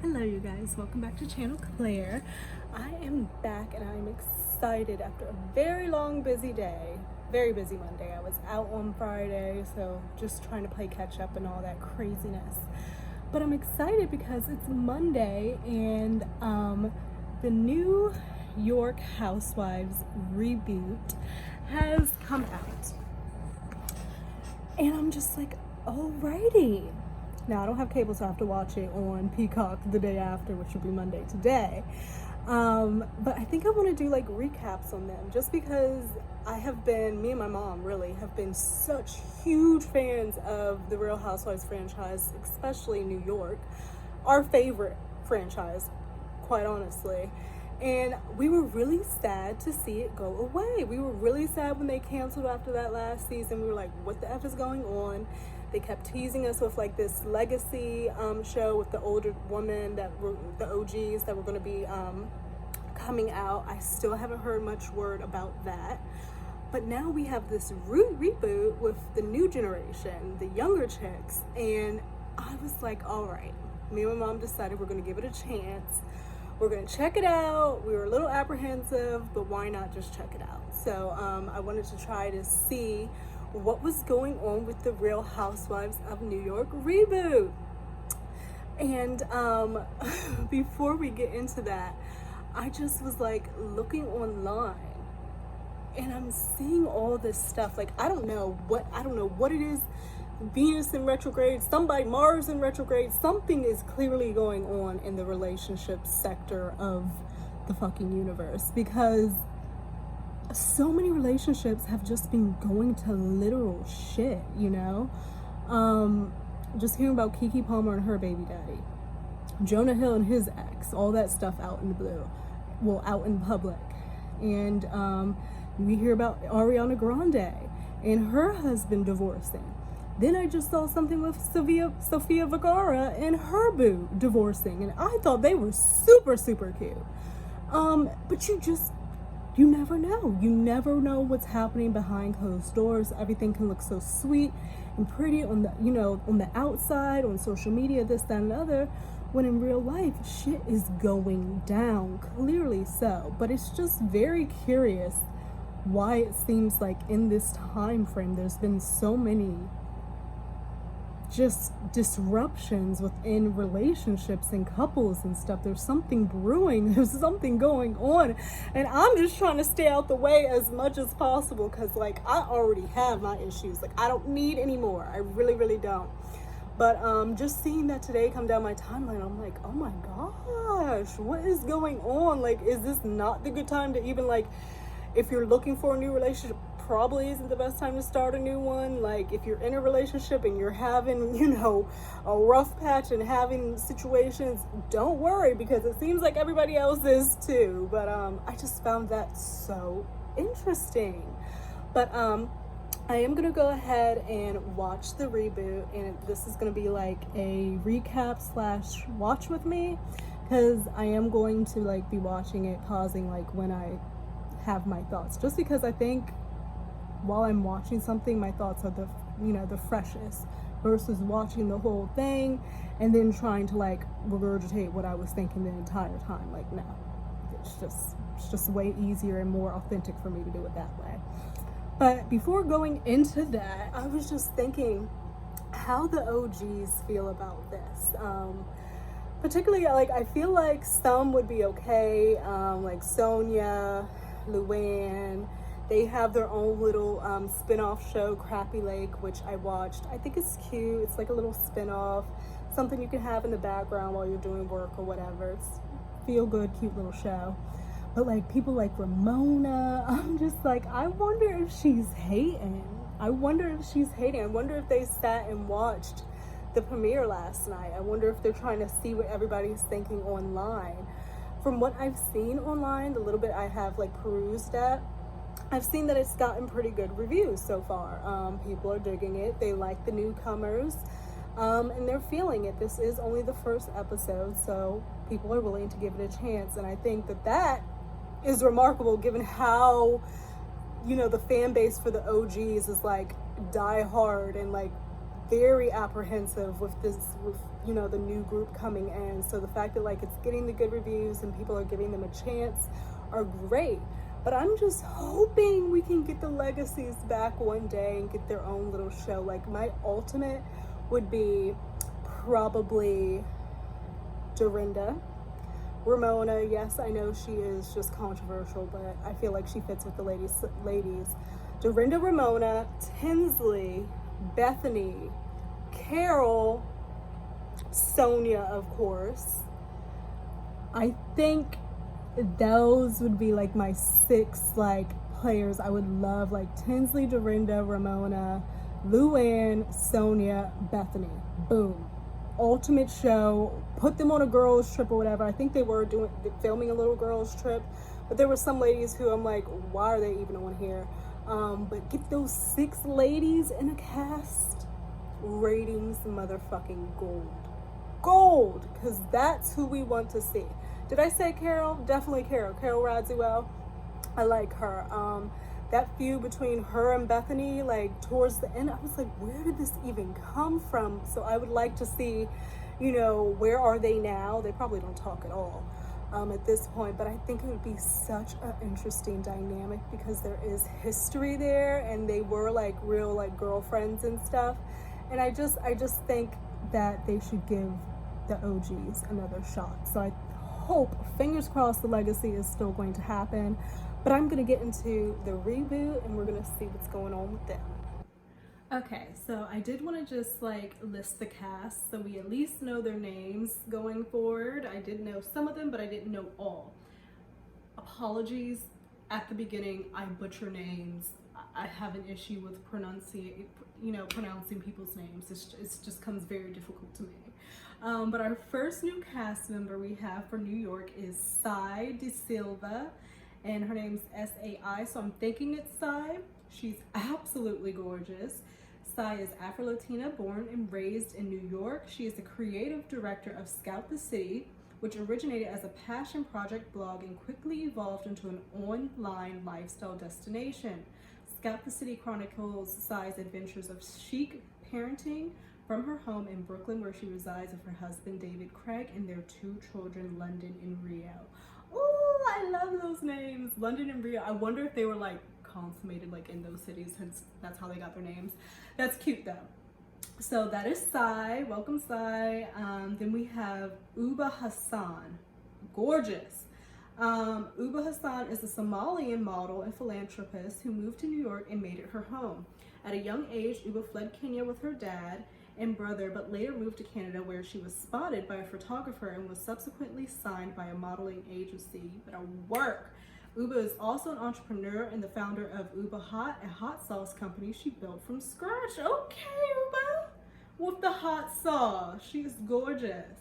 Hello you guys, welcome back to channel Claire. I am back and I'm excited after a very long busy day, very busy Monday. I was out on Friday, so just trying to play catch up and all that craziness. But I'm excited because it's Monday and the New York Housewives Reboot has come out. And I'm just like, alrighty. Now, I don't have cable, so I have to watch it on Peacock the day after, which will be Monday today. But I think I want to do like recaps on them just because me and my mom really have been such huge fans of the Real Housewives franchise, especially New York, our favorite franchise, quite honestly. And we were really sad to see it go away. We were really sad when they canceled after that last season. We were like, what the F is going on? They kept teasing us with like this legacy show with the older woman that were the OGs that were going to be coming out. I still haven't heard much word about that. But now we have this reboot with the new generation, the younger chicks. And I was like, all right, me and my mom decided we're going to give it a chance. We're going to check it out. We were a little apprehensive, but why not just check it out? So I wanted to try to see what was going on with the Real Housewives of New York reboot. And before we get into that, I just was like looking online and I'm seeing all this stuff. Like, I don't know what it is. Venus in retrograde, Mars in retrograde, something is clearly going on in the relationship sector of the fucking universe, because so many relationships have just been going to literal shit, you know? Just hearing about Keke Palmer and her baby daddy, Jonah Hill and his ex, all that stuff out in the blue, well, out in public. And we hear about Ariana Grande and her husband divorcing. Then I just saw something with Sofia Vergara and her boo divorcing, and I thought they were super, super cute. But you never know. You never know what's happening behind closed doors. Everything can look so sweet and pretty on the outside, on social media, this, that, and the other, when in real life, shit is going down, clearly so. But it's just very curious why it seems like in this time frame, there's been so many just disruptions within relationships and couples and stuff. There's something brewing, there's something going on, and I'm just trying to stay out the way as much as possible, because like I already have my issues. Like, I don't need any more. I really, really don't. But just seeing that today come down my timeline, I'm like, oh my gosh, what is going on? Like, is this not the good time to even, like, if you're looking for a new relationship, probably isn't the best time to start a new one. Like, if you're in a relationship and you're having, a rough patch and having situations, don't worry, because it seems like everybody else is too. But I just found that so interesting. But I am gonna go ahead and watch the reboot, and this is gonna be like a recap / watch with me, because I am going to like be watching it, pausing like when I have my thoughts, just because I think while I'm watching something, my thoughts are the freshest, versus watching the whole thing and then trying to like regurgitate what I was thinking the entire time. Like, no, it's just way easier and more authentic for me to do it that way. But before going into that, I was just thinking how the OGs feel about this. Particularly, like, I feel like some would be okay, like Sonia, Luann. They have their own little spin-off show, Crappy Lake, which I watched. I think it's cute. It's like a little spin-off, something you can have in the background while you're doing work or whatever. It's feel good, cute little show. But like people like Ramona, I'm just like, I wonder if she's hating. I wonder if they sat and watched the premiere last night. I wonder if they're trying to see what everybody's thinking online. From what I've seen online, the little bit I have like perused at, I've seen that it's gotten pretty good reviews so far. People are digging it. They like the newcomers, and they're feeling it. This is only the first episode, so people are willing to give it a chance. And I think that is remarkable, given how, the fan base for the OGs is like die hard and like very apprehensive with this, with, you know, the new group coming in. So the fact that like it's getting the good reviews and people are giving them a chance are great. But I'm just hoping we can get the Legacies back one day and get their own little show. Like my ultimate would be probably Dorinda. Ramona, yes, I know she is just controversial, but I feel like she fits with the ladies. Dorinda, Ramona, Tinsley, Bethany, Carol, Sonia, of course. I think those would be like my 6 like players I would love, like Tinsley, Dorinda, Ramona, Luann, Sonia, Bethany. Boom. Ultimate show. Put them on a girls trip or whatever. I think they were filming a little girls trip, but there were some ladies who I'm like, why are they even on here? But get those 6 ladies in a cast, ratings motherfucking gold, because that's who we want to see. Did I say Carol? Definitely Carol Radziwill. I like her. That feud between her and Bethany, like towards the end, I was like, where did this even come from? So I would like to see, you know, where are they now? They probably don't talk at all at this point, but I think it would be such an interesting dynamic because there is history there and they were like real like girlfriends and stuff. And I just think that they should give the OGs another shot. So I hope, fingers crossed, the Legacy is still going to happen. But I'm gonna get into the reboot and we're gonna see what's going on with them. Okay, so I did want to just like list the cast so we at least know their names going forward. I did know some of them, but I didn't know all. Apologies at the beginning, I butcher names. I have an issue with pronouncing people's names. It just comes very difficult to me. But our first new cast member we have for New York is Sai De Silva, and her name's S-A-I, so I'm thinking it's Sai. She's absolutely gorgeous. Sai is Afro-Latina, born and raised in New York. She is the creative director of Scout the City, which originated as a passion project blog and quickly evolved into an online lifestyle destination. Scout the City chronicles Sai's adventures of chic parenting from her home in Brooklyn, where she resides with her husband David Craig and their 2 children, London and Rio. Oh, I love those names, London and Rio. I wonder if they were like consummated like in those cities, since that's how they got their names. That's cute though. So that is Sai. Welcome, Sai. Then we have Uba Hassan. Gorgeous. Uba Hassan is a Somalian model and philanthropist who moved to New York and made it her home. At a young age, Uba fled Kenya with her dad and brother, but later moved to Canada, where she was spotted by a photographer and was subsequently signed by a modeling agency. Better work. Uba is also an entrepreneur and the founder of Uba Hot, a hot sauce company she built from scratch. Okay, Uba, with the hot sauce. She is gorgeous.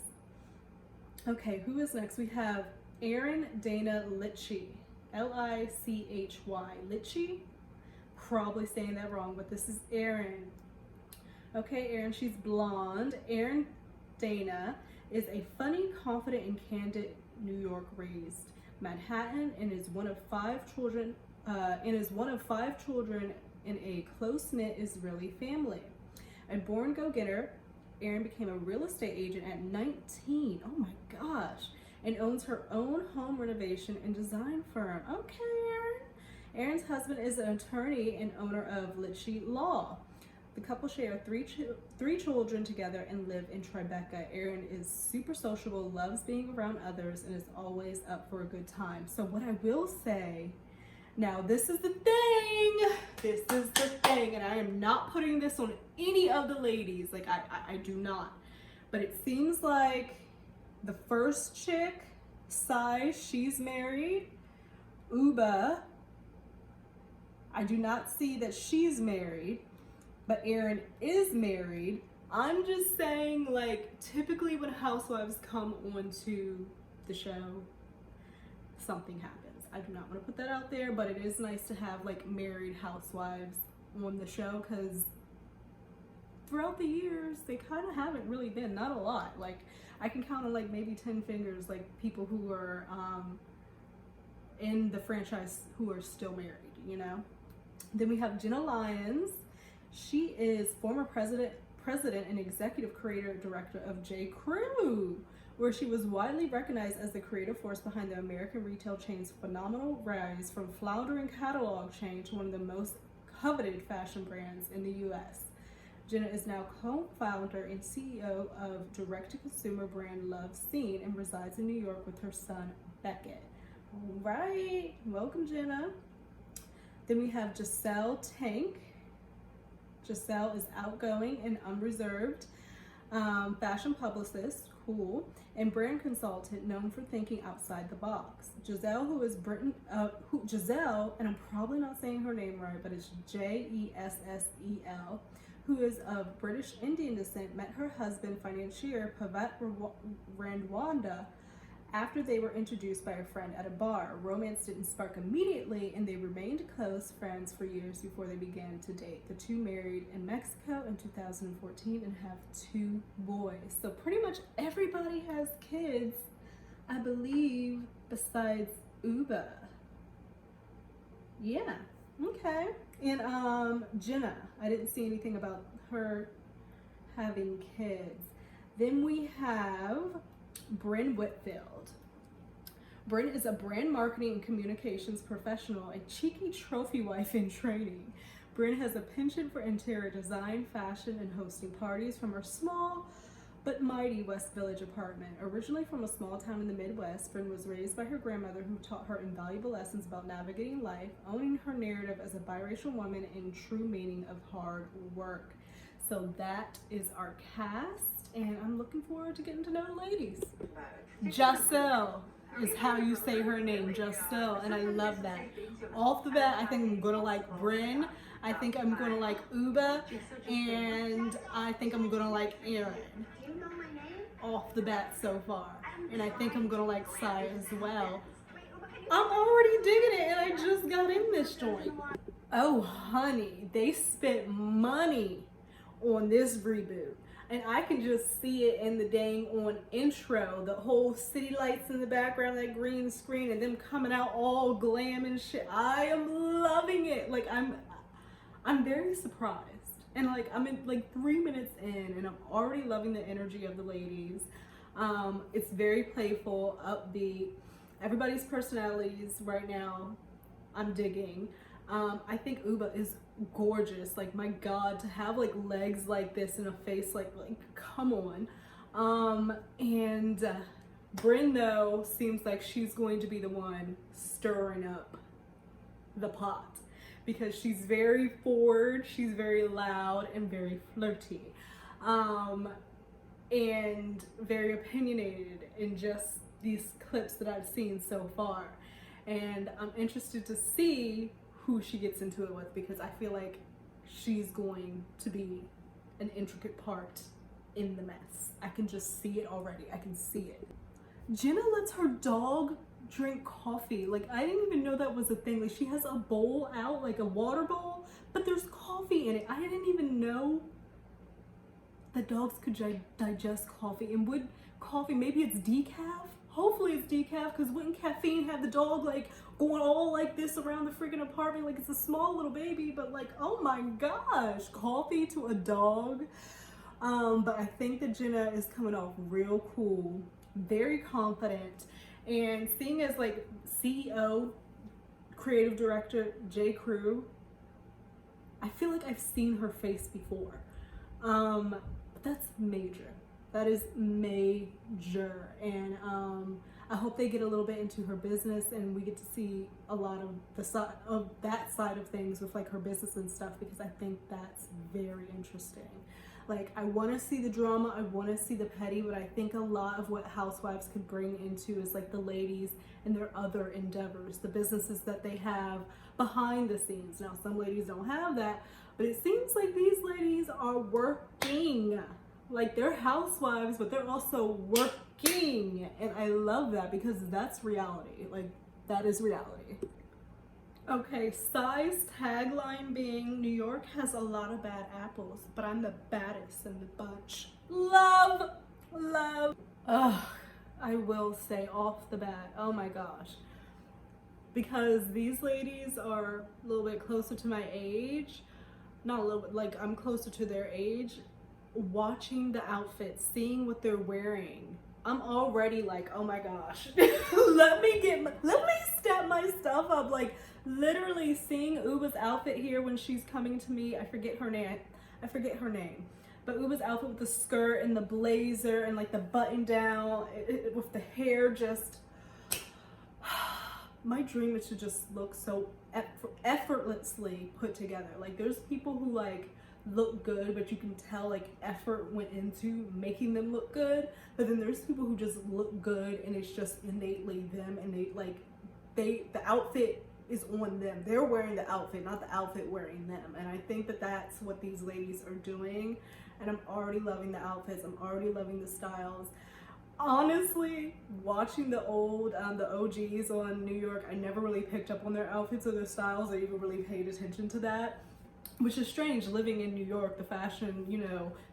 Okay, who is next? We have Erin Dana Litchi, L-I-C-H-Y, Litchi. Probably saying that wrong, but this is Erin. Okay, Erin, she's blonde. Erin Dana is a funny, confident, and candid New York raised Manhattan and is one of 5 children in a close-knit Israeli family. A born go-getter, Erin became a real estate agent at 19. Oh my gosh. And owns her own home renovation and design firm. Okay, Erin. Erin's husband is an attorney and owner of Litchi Law. The couple share 3 children together and live in Tribeca. Erin is super sociable, loves being around others, and is always up for a good time. So what I will say, now this is the thing, and I am not putting this on any of the ladies, like I do not, but it seems like the first chick, Sai, she's married. Uba, I do not see that she's married, but Erin is married. I'm just saying, like, typically when housewives come onto the show, something happens. I do not want to put that out there, but it is nice to have like married housewives on the show, because throughout the years they kind of haven't really been, not a lot. Like I can count on like maybe 10 fingers, like people who are in the franchise who are still married, you know. Then we have Jenna Lyons. She is former president president and executive creative director of J. Crew, where she was widely recognized as the creative force behind the American retail chain's phenomenal rise from floundering catalog chain to one of the most coveted fashion brands in the U.S. Jenna is now co-founder and CEO of direct-to-consumer brand Love Scene and resides in New York with her son, Beckett. All right, welcome, Jenna. Then we have Giselle Tank. Giselle is outgoing and unreserved, fashion publicist, cool, and brand consultant known for thinking outside the box. Giselle, Giselle, and I'm probably not saying her name right, but it's Jessel, who is of British Indian descent, met her husband, financier Pavat Randwanda, after they were introduced by a friend at a bar. Romance didn't spark immediately, and they remained close friends for years before they began to date. The two married in Mexico in 2014 and have 2 boys. So pretty much everybody has kids, I believe, besides Uba. Yeah, okay. And Jenna, I didn't see anything about her having kids. Then we have Bryn Whitfield. Bryn is a brand marketing and communications professional, a cheeky trophy wife in training. Bryn has a penchant for interior design, fashion, and hosting parties from her small but mighty West Village apartment. Originally from a small town in the Midwest, Bryn was raised by her grandmother, who taught her invaluable lessons about navigating life, owning her narrative as a biracial woman, and true meaning of hard work. So that is our cast, and I'm looking forward to getting to know the ladies. Giselle is how you say her name, Giselle, and I love that. Off the bat, I think I'm gonna like Bryn, I think I'm gonna like Uba, and I think I'm gonna like Aaron. Off the bat so far, and I think I'm gonna like Sai as well. I'm already digging it, and I just got in this joint. Oh honey, they spent money on this reboot, and I can just see it in the dang on intro, the whole city lights in the background, that green screen, and them coming out all glam and shit. I am loving it. Like I'm very surprised, and like I'm in like 3 minutes in, and I'm already loving the energy of the ladies. It's very playful, upbeat. Everybody's personalities right now, I'm digging. I think Uba is gorgeous. Like, my God, to have like legs like this and a face like come on. Bryn though seems like she's going to be the one stirring up the pot, because she's very forward, she's very loud, and very flirty, and very opinionated in just these clips that I've seen so far. And I'm interested to see who she gets into it with, because I feel like she's going to be an intricate part in the mess. I can just see it already. I can see it. Jenna lets her dog drink coffee. Like, I didn't even know that was a thing. Like, she has a bowl out, like a water bowl, but there's coffee in it. I didn't even know that dogs could digest coffee. And would coffee, maybe it's decaf? Hopefully it's decaf, because wouldn't caffeine have the dog like going all like this around the freaking apartment like it's a small little baby? But like, oh my gosh, coffee to a dog. But I think that Jenna is coming off real cool, very confident, and seeing as like CEO, creative director, J. Crew, I feel like I've seen her face before. But that's major. That is major. And I hope they get a little bit into her business, and we get to see a lot of that side of things with like her business and stuff, because I think that's very interesting. Like, I want to see the drama, I want to see the petty, but I think a lot of what housewives could bring into is like the ladies and their other endeavors, the businesses that they have behind the scenes. Now, some ladies don't have that, but it seems like these ladies are working. Like, they're housewives, but they're also working. And I love that, because that's reality. Like, that is reality. Okay, Sai's tagline being, New York has a lot of bad apples, but I'm the baddest in the bunch. Love, love. Ugh, I will say off the bat, oh my gosh. Because these ladies are a little bit closer to my age. Not a little bit, like I'm closer to their age. watching the outfits, seeing what they're wearing, I'm already like, oh my gosh, let me step my stuff up. Like literally seeing Uba's outfit here when she's coming to me, I forget her name, but Uba's outfit with the skirt and the blazer and like the button down with the hair, just my dream is to just look so effortlessly put together. Like there's people who like look good, but you can tell like effort went into making them look good. But then there's people who just look good and it's just innately them, and the outfit is on them. They're wearing the outfit, not the outfit wearing them. And I think that that's what these ladies are doing. And I'm already loving the outfits. I'm already loving the styles. Honestly, watching the OGs on New York, I never really picked up on their outfits or their styles. I even really paid attention to that, which is strange living in New York, the fashion,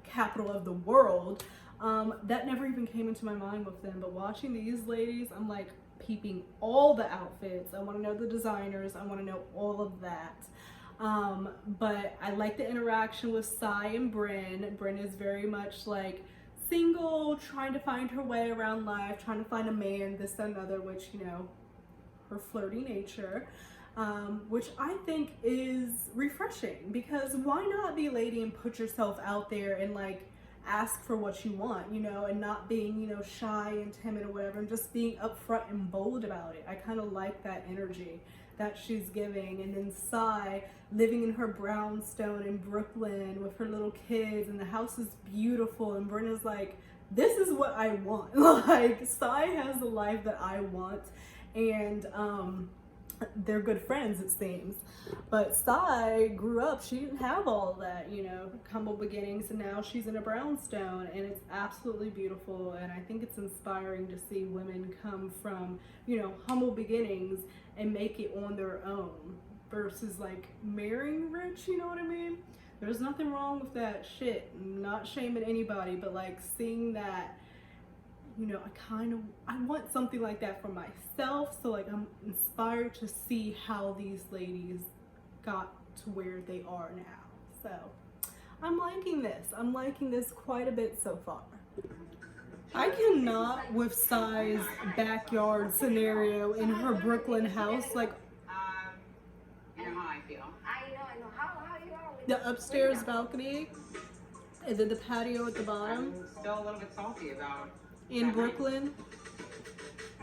capital of the world. That never even came into my mind with them. But watching these ladies, I'm like peeping all the outfits. I want to know the designers. I want to know all of that. But I like the interaction with Sai and Bryn. Bryn is very much like single, trying to find her way around life, trying to find a man, this and another, which, her flirty nature, which I think is refreshing, because why not be a lady and put yourself out there and like ask for what you want, and not being, shy and timid or whatever, and just being upfront and bold about it. I kind of like that energy that she's giving. And then Sai living in her brownstone in Brooklyn with her little kids, and the house is beautiful, and Brenna's like, this is what I want. Like Sai has the life that I want, and they're good friends, it seems. But Sai grew up, she didn't have all of that, humble beginnings, and now she's in a brownstone, and it's absolutely beautiful. And I think it's inspiring to see women come from, humble beginnings and make it on their own versus like marrying rich, you know what I mean? There's nothing wrong with that shit. I'm not shaming anybody, but like seeing that, I want something like that for myself. So like I'm inspired to see how these ladies got to where they are now. So I'm liking this. I'm liking this quite a bit so far. I cannot with Sai's backyard scenario in her Brooklyn house. Like, you know how I feel. I know. How you are? The upstairs balcony, and then the patio at the bottom. I'm still a little bit salty about in Brooklyn.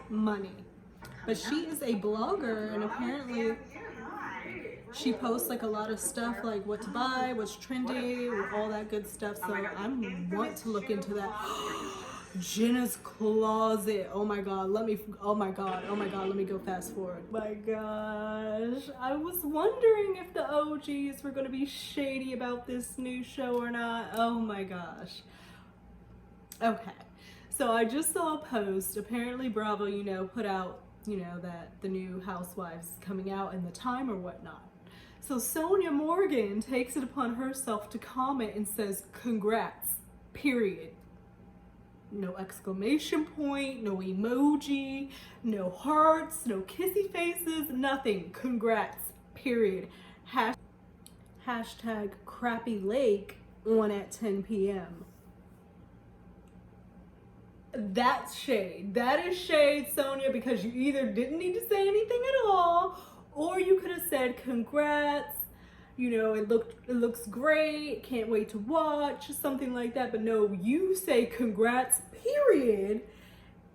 Money. But she is a blogger, and apparently she posts like a lot of stuff, like what to buy, what's trendy, all that good stuff. So I want to look into that. Jenna's closet. Oh my god, let me go fast forward. My gosh, I was wondering if the OGs were going to be shady about this new show or not. Oh my gosh. Okay, so I just saw a post. Apparently Bravo, put out, that the new Housewives is coming out and the time or whatnot. So Sonia Morgan takes it upon herself to comment and says, congrats, period. No exclamation point, no emoji, no hearts, no kissy faces, nothing. Congrats, period. Hashtag crappy lake on at 10 p.m. That's shade. That is shade, Sonia, because you either didn't need to say anything at all, or you could have said congrats, it looks great, can't wait to watch, something like that. But no, you say congrats, period,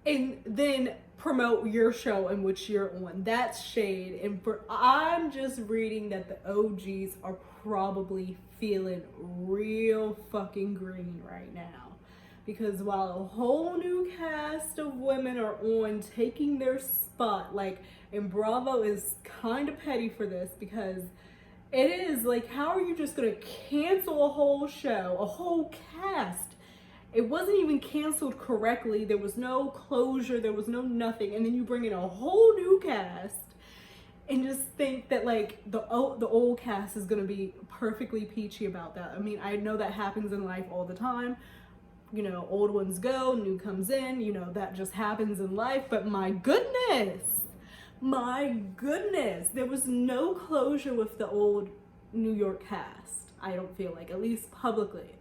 and then promote your show in which you're on. That's shade. And I'm just reading that the OGs are probably feeling real fucking green right now. Because while a whole new cast of women are on taking their spot, and Bravo is kind of petty for this, because it is like, how are you just gonna cancel a whole show, a whole cast? It wasn't even canceled correctly. There was no closure, there was no nothing, and then you bring in a whole new cast and just think that the old cast is gonna be perfectly peachy about that. I mean, I know that happens in life all the time. Old ones go, new comes in, that just happens in life. But my goodness, there was no closure with the old New York cast, I don't feel like, at least publicly.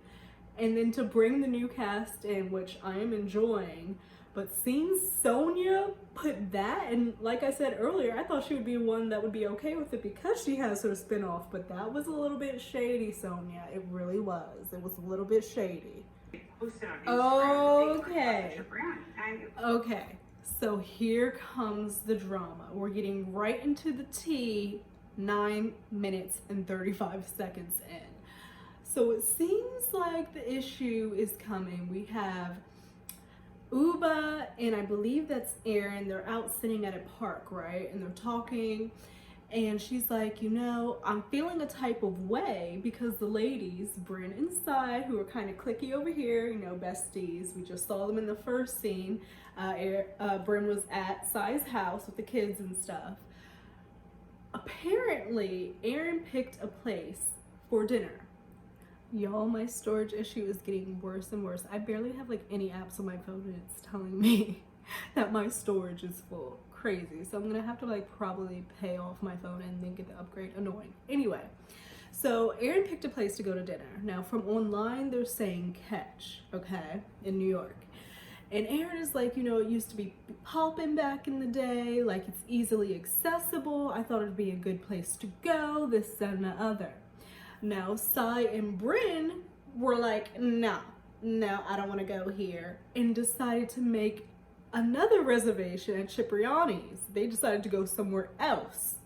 and then to bring the new cast in, which I am enjoying. But seeing Sonia put that, and like I said earlier, I thought she would be one that would be okay with it because she has her spinoff, but that was a little bit shady, Sonia. It really was. It was a little bit shady. Okay. Okay. So here comes the drama. We're getting right into the tea, 9 minutes and 35 seconds in. So it seems like the issue is coming. We have Uba and I believe that's Erin. They're out sitting at a park, right? And they're talking. And she's like, you know, I'm feeling a type of way because the ladies, Bryn and Sai, who are kind of cliquey over here, you know, besties. We just saw them in the first scene. Bryn was at Sai's house with the kids and stuff. Apparently, Erin picked a place for dinner. Y'all, my storage issue is getting worse and worse. I barely have like any apps on my phone and it's telling me that my storage is full. Crazy. So I'm gonna have to like probably pay off my phone and then get the upgrade. Annoying. Anyway, so Erin picked a place to go to dinner. Now from online they're saying Catch, okay, in New York. And Erin is like, you know, it used to be popping back in the day, like it's easily accessible. I thought it'd be a good place to go, this, that, and the other. Now, Sai and Bryn were like, no, I don't want to go here, and decided to make another reservation at Cipriani's. They decided to go somewhere else.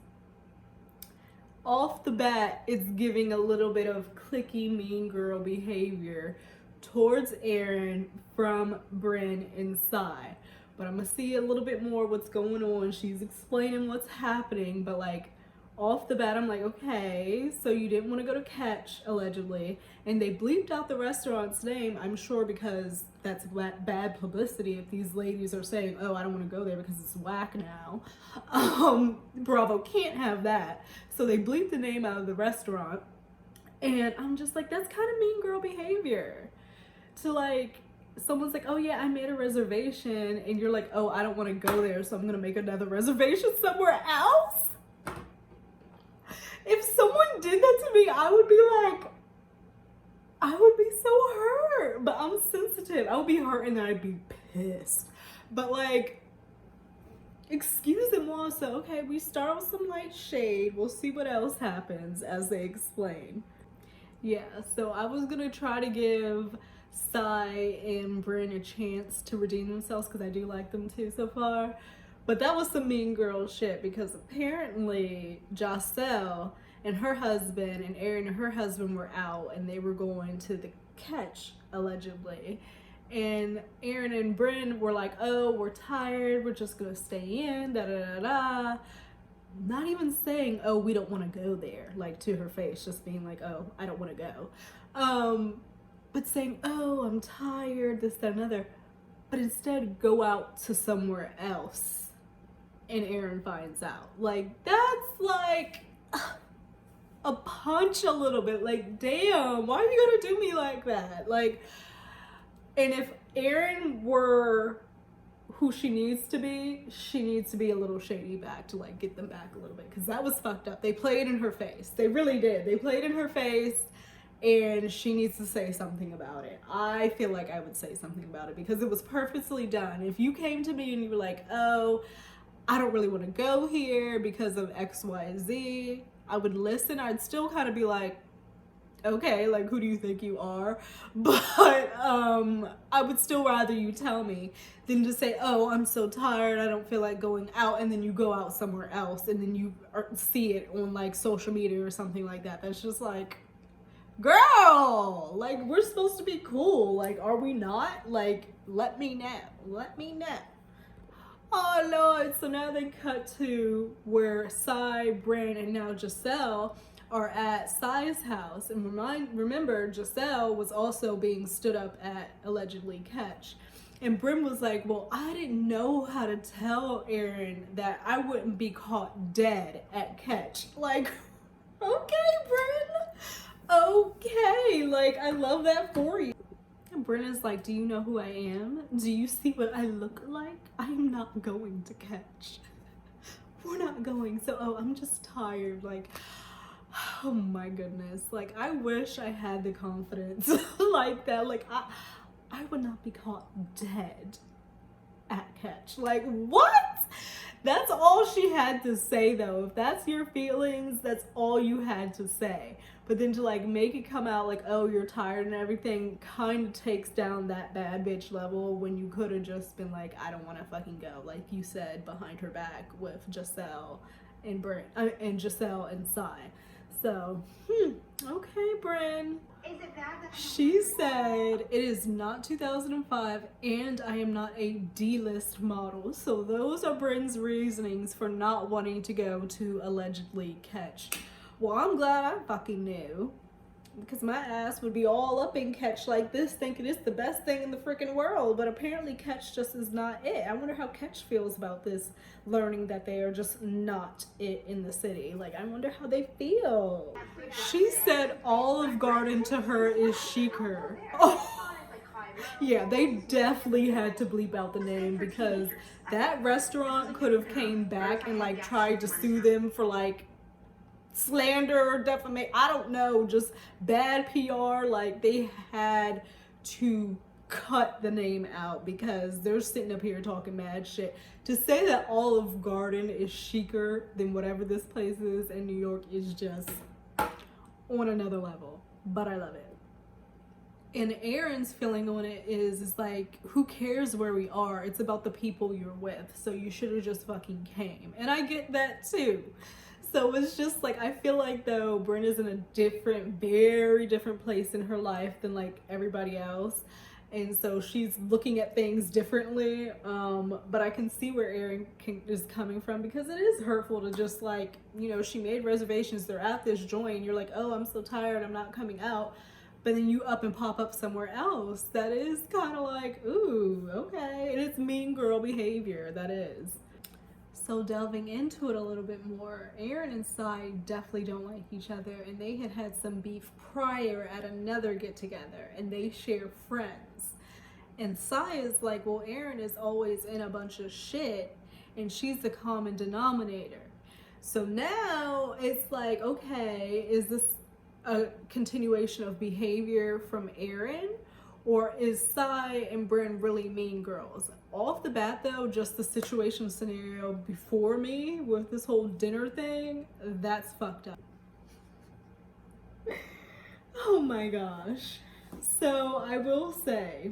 Off the bat, it's giving a little bit of cliquey mean girl behavior towards Erin from Bryn and Sai. But I'm gonna see a little bit more what's going on. She's explaining what's happening, but like, off the bat, I'm like, okay, so you didn't want to go to Catch, allegedly, and they bleeped out the restaurant's name, I'm sure because that's bad publicity if these ladies are saying, oh, I don't want to go there because it's whack now. Bravo can't have that. So they bleeped the name out of the restaurant, and I'm just like, that's kind of mean girl behavior. To like, someone's like, oh yeah, I made a reservation, and you're like, oh, I don't want to go there, so I'm going to make another reservation somewhere else? If someone did that to me, I would be so hurt. But I'm sensitive. I would be hurt and then I'd be pissed. But like, excusez-moi. So, okay, we start with some light shade. We'll see what else happens as they explain. Yeah, so I was gonna try to give Sai and Bryn a chance to redeem themselves because I do like them too so far. But that was some mean girl shit because apparently Jacelle and her husband and Erin and her husband were out and they were going to the Catch, allegedly. And Erin and Bryn were like, oh, we're tired, we're just gonna stay in, da da da da. Not even saying, oh, we don't want to go there, like to her face, just being like, oh, I don't want to go. But saying, oh, I'm tired, this, that, and another. But instead go out to somewhere else. And Erin finds out. Like, that's like a punch a little bit. Like, damn, why are you gonna do me like that? Like, and if Erin were who she needs to be a little shady back to like get them back a little bit. Because that was fucked up. They played in her face. They really did. They played in her face. And she needs to say something about it. I feel like I would say something about it because it was purposely done. If you came to me and you were like, oh, I don't really want to go here because of X, Y, Z, I would listen. I'd still kind of be like, okay, like, who do you think you are? But I would still rather you tell me than to say, oh, I'm so tired, I don't feel like going out, and then you go out somewhere else and then you see it on like social media or something like that. That's just like, girl, like, we're supposed to be cool. Like, are we not? Like, let me know. Oh Lord. So now they cut to where Sai, Bryn, and now Jacelle are at Sai's house. And remember, Jacelle was also being stood up at allegedly Catch. And Bryn was like, well, I didn't know how to tell Erin that I wouldn't be caught dead at Catch. Like, okay, Bryn. Okay, like, I love that for you. And Brenna's like, do you know who I am? Do you see what I look like? I am not going to Catch. We're not going. So, oh, I'm just tired. Like, Oh my goodness. Like, I wish I had the confidence like that. Like, I would not be caught dead at catch. Like, what? That's all she had to say, though. If that's your feelings, that's all you had to say. But then to like make it come out like, oh, you're tired and everything, kind of takes down that bad bitch level when you could have just been like, I don't want to fucking go, like you said behind her back with Giselle and Giselle and Sai. So, okay, Bryn. Is it bad that She said it is not 2005 and I am not a D-list model. So those are Bryn's reasonings for not wanting to go to allegedly catch. Well, I'm glad I fucking knew, because my ass would be all up in catch like this thinking it's the best thing in the freaking world, but apparently catch just is not it. I wonder how catch feels about this, learning that they are just not it in the city. Like, I wonder how they feel. She said Olive Garden to her is chicer. Oh, yeah, they definitely had to bleep out the name, because that restaurant could have came back and like tried to sue them for like slander, defamation, I don't know, just bad PR. Like, they had to cut the name out because they're sitting up here talking mad shit. To say that Olive Garden is chicer than whatever this place is in New York is just on another level, but I love it. And Aaron's feeling on it is like, who cares where we are? It's about the people you're with, so you should have just fucking came. And I get that too. So it's just like, I feel like though Brenda's in a different, very different place in her life than like everybody else. And so she's looking at things differently. But I can see where Aaron is coming from, because it is hurtful to just like, you know, she made reservations, they're at this joint, you're like, oh, I'm so tired, I'm not coming out. But then you up and pop up somewhere else. That is kind of like, ooh, okay. And it's mean girl behavior, that is. So delving into it a little bit more, Aaron and Sai definitely don't like each other, and they had had some beef prior at another get-together, and they share friends. And Sai is like, well, Aaron is always in a bunch of shit, and she's the common denominator. So now it's like, okay, is this a continuation of behavior from Aaron? Or is Sai and Bryn really mean girls? Off the bat though, just the situation scenario before me with this whole dinner thing, that's fucked up. Oh my gosh. So I will say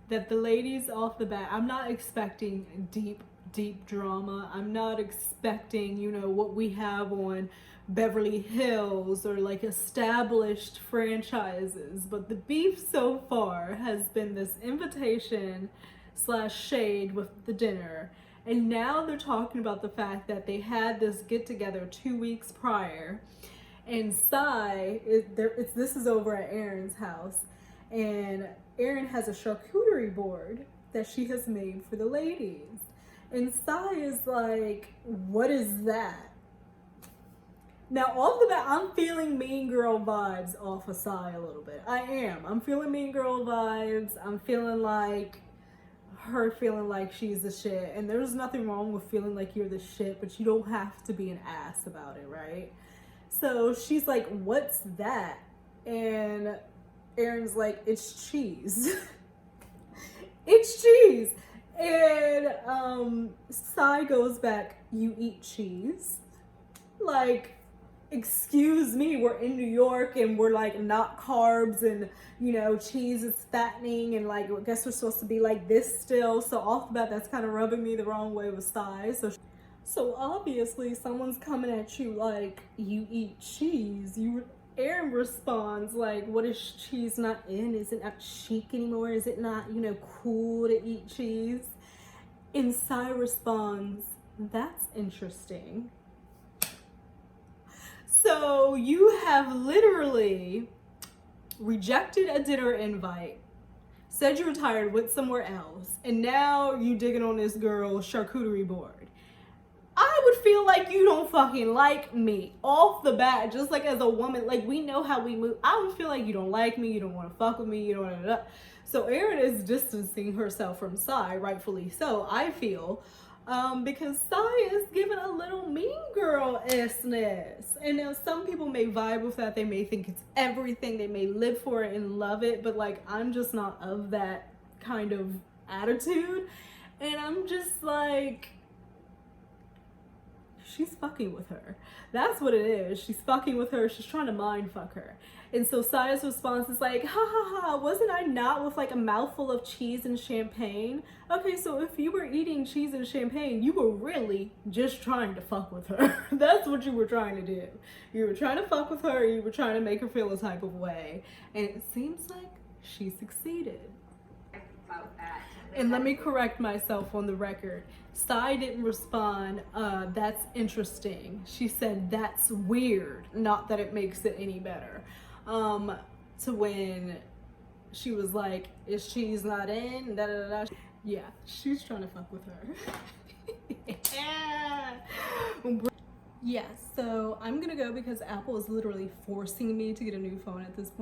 that the ladies off the bat, I'm not expecting deep drama. I'm not expecting, you know, what we have on Beverly Hills or like established franchises, but the beef so far has been this invitation / shade with the dinner, and now they're talking about the fact that they had this get together 2 weeks prior, and Sai this is over at Aaron's house, and Aaron has a charcuterie board that she has made for the ladies, and Sai is like, what is that? Now, off the bat, I'm feeling Mean Girl vibes off of Sai a little bit. I am. I'm feeling Mean Girl vibes. I'm feeling like her feeling like she's the shit. And there's nothing wrong with feeling like you're the shit, but you don't have to be an ass about it, right? So she's like, what's that? And Aaron's like, it's cheese. It's cheese. And Sai goes back, you eat cheese? Like, excuse me, we're in New York and we're like not carbs, and you know, cheese is fattening, and like, I guess we're supposed to be like this still. So off the bat, that's kind of rubbing me the wrong way with Sai. So obviously someone's coming at you like, you eat cheese. Aaron responds like, what is cheese not in? Is it not chic anymore? Is it not, you know, cool to eat cheese? And Sai responds, that's interesting. So you have literally rejected a dinner invite, said you were tired, went somewhere else, and now you digging on this girl's charcuterie board. I would feel like you don't fucking like me off the bat, just like as a woman, like we know how we move. I would feel like you don't like me, you don't want to fuck with me, you don't want to. So Erin is distancing herself from Sai, rightfully so, I feel. Because Saya's giving a little mean girl-ishness. And now some people may vibe with that. They may think it's everything. They may live for it and love it. But like, I'm just not of that kind of attitude. And I'm just like, she's fucking with her. That's what it is. She's fucking with her. She's trying to mind fuck her. And so Saya's response is like, ha ha ha, wasn't I not with like a mouthful of cheese and champagne? Okay, so if you were eating cheese and champagne, you were really just trying to fuck with her. That's what you were trying to do. You were trying to fuck with her. You were trying to make her feel a type of way. And it seems like she succeeded. And let me correct myself on the record. Sai didn't respond, that's interesting. She said, that's weird. Not that it makes it any better. To when she was like, is cheese not in? Da, da, da, da. Yeah, she's trying to fuck with her. Yeah, so I'm gonna go because Apple is literally forcing me to get a new phone at this point.